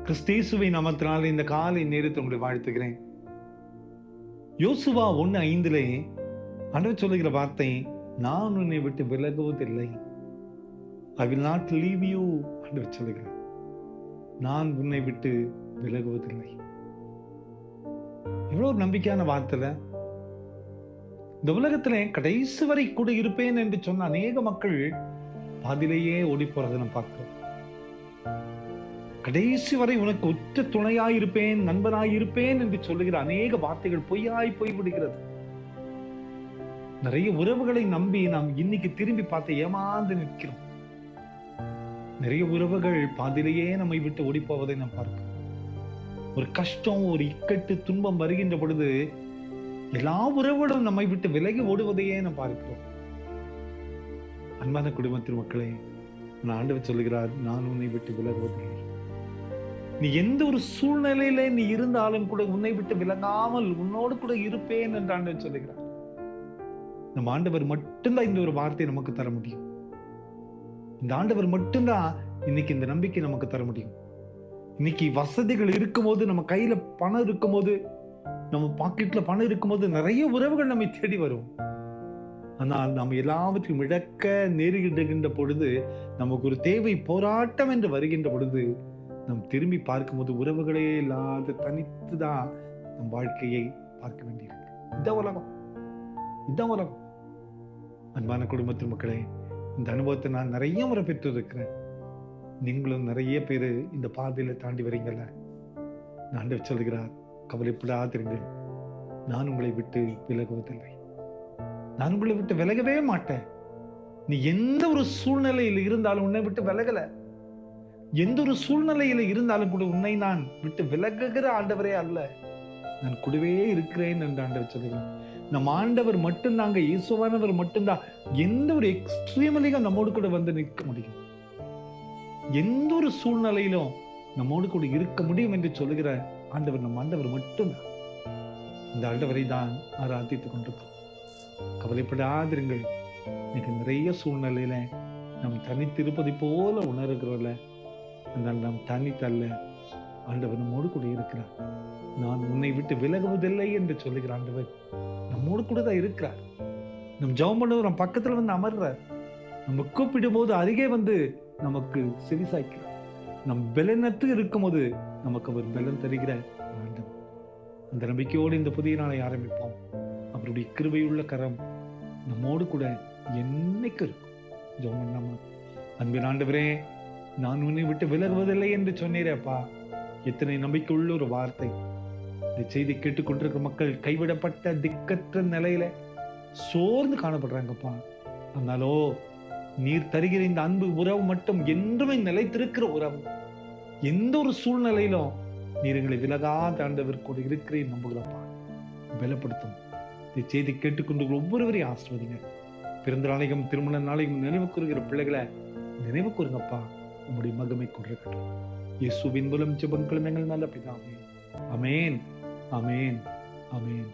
கிறிஸ்தேசுவை நாமத்தினால இந்த காலை நேரத்தை உங்களை வாழ்த்துகிறேன். யோசுவா 1:5 ஆண்டவர் சொல்லுகிற வார்த்தை, நான் உன்னை விட்டு விலகுவதில்லை. I will not leave you. ஆண்டவர் சொல்லுகிறார், நான் உன்னை விட்டு விலகுவதில்லை. இவ்வளவு நம்பிக்கையான வார்த்தையில இந்த உலகத்திலே கடைசி வரை கூட இருப்பேன் என்று சொன்ன அநேக மக்கள் பாதிலேயே ஓடி போறதை நான் பார்க்கிறோம். கடைசி வரை உனக்கு உற்ற துணையாயிருப்பேன், நண்பனாயிருப்பேன் என்று சொல்லுகிற அநேக வார்த்தைகள் பொய்யாய் போய்விடுகிறது. நிறைய உறவுகளை நம்பி நாம் இன்னைக்கு திரும்பி பார்த்து ஏமாந்து நிற்கிறோம். நிறைய உறவுகள் பாதிலேயே நம்மை விட்டு ஓடி போவதை நாம் பார்க்கிறோம். ஒரு கஷ்டம், ஒரு இக்கட்டு, துன்பம் வருகின்ற பொழுது எல்லா உறவுகளும் நம்மை விட்டு விலகி ஓடுவதையே நாம் பார்க்கிறோம். அன்பான குடும்பத்தின் மக்களே, ஆண்டவர் சொல்லுகிறார், நான் உன்னை விட்டு விலகுவதில்லை. நீ எந்த ஒரு சூழ்நிலையில நீ இருந்தாலும் கூட உன்னை விட்டு விலகாமல் உன்னோடு கூட இருப்பேன் என்று ஆண்டவர் சொல்லுகிறார். நம்ம ஆண்டவர் மட்டும்தான் இந்த ஒரு வார்த்தையை நமக்கு தர முடியும். இந்த ஆண்டவர் மட்டும்தான் இன்னைக்கு இந்த நம்பிக்கை நமக்கு தர முடியும். இன்னைக்கு வசதிகள் இருக்கும்போது, நம்ம கையில பணம் இருக்கும்போது, நம்ம பாக்கெட்ல பணம் இருக்கும்போது நிறைய உறவுகள் நம்மை தேடி வரும். ஆனால் நாம் எல்லாவற்றையும் இழக்க நேரிடுகின்ற பொழுது, நமக்கு ஒரு தேவை, போராட்டம் என்று வருகின்ற பொழுது, நாம் திரும்பி பார்க்கும்போது உறவுகளே இல்லாத தனித்துதான் நம் வாழ்க்கையை பார்க்க வேண்டியிருக்கு. இதான் உலகம், இதான் உலகம். அன்பான குடும்பத்தின் மக்களே, இந்த அனுபவத்தை நான் நிறைய முறை பெற்று இருக்கிறேன். நீங்களும் நிறைய பேரு இந்த பாதையில தாண்டி வரீங்கல்ல. ஆண்டவர் சொல்கிறார், கவலைப்படாதிருங்கள், நான் உங்களை விட்டு விலகுவதில்லை. நான் உங்களை விட்டு விலகவே மாட்டேன். நீ எந்த ஒரு சூழ்நிலையில் இருந்தாலும் உன்னை விட்டு விலகல. எந்த ஒரு சூழ்நிலையில இருந்தாலும் கூட உன்னை நான் விட்டு விலகுகிற ஆண்டவரே அல்ல, நான் கூடவே இருக்கிறேன் என்று ஆண்டவர் சொல்லுகிறார். நம் ஆண்டவர் மட்டும்தாங்க, இயேசுவானவர் மட்டும்தான் எந்த ஒரு எக்ஸ்ட்ரீமலியும் நம்மோடு கூட வந்து நிற்க முடியும். எந்த ஒரு சூழ்நிலையிலும் நம்மோடு கூட இருக்க முடியும் என்று சொல்லுகிற ஆண்டவர் நம் ஆண்டவர் மட்டும்தான். இந்த ஆண்டவரை தான் ஆராதித்துக் கொண்டிருக்கிறோம். கவலைப்படாதிருங்கள். இன்னைக்கு நிறைய சூழ்நிலையில நாம் தனித்திருப்பதை போல உணர்கிறோம்ல, ஆனால் நாம் தனித்தல்ல, ஆண்டவர் நம்மோடு கூட இருக்கிறார். நான் உன்னை விட்டு விலகுவதில்லை என்று சொல்லுகிற ஆண்டவர் நம்மோடு கூட தான் இருக்கிறார். நம் ஜெபம் பண்ணுவோம், நம் பக்கத்துல வந்து அமர்றார். நம்ம கூப்பிடும் போது அருகே வந்து நமக்கு செவி சாய்க்கிறார். நம் பலனற்று இருக்கும் போது நமக்கு அவர் பலன் தருகிற ஆண்டவர். அந்த நம்பிக்கையோடு இந்த புதிய நாளை ஆரம்பிப்போம். அவருடைய கிருபையுள்ள கரம் நம்மோடு கூட என்னைக்கு இருக்கும். ஜெபம் பண்ணாம, அன்பின் ஆண்டவரே, நான் உன்னை விட்டு விலகுவதில்லை என்று சொன்னீரேப்பா. எத்தனை நம்பிக்கை உள்ள ஒரு வார்த்தை. இந்த செய்தி கேட்டுக்கொண்டிருக்கிற மக்கள் கைவிடப்பட்ட திக்கற்ற நிலையில சோர்ந்து காணப்படுறாங்கப்பா. ஆனாலோ நீர் தருகிற இந்த அன்பு உறவு மட்டும் என்றுமே நிலைத்திருக்கிற உறவு. எந்த ஒரு சூழ்நிலையிலும் நீர் எங்களை விலகாத ஆண்டவர் கூட இருக்கிறேன் நம்புகிறப்பா. பலப்படுத்தும். இந்த செய்தி கேட்டுக்கொண்டு ஒவ்வொருவரையும் ஆசிர்வதிங்க. பிறந்த நாளையும் திருமண நாளையும் நினைவு கூறுகிற பிள்ளைகளை நினைவு கூறுங்கப்பா. உம்முடைய மகிமை கொண்டிருக்கட்டும். இயேசுவின் மூலம் ஜெபங்களும் எங்கள் நல்ல பிதாவே. ஆமென், ஆமென், ஆமென்.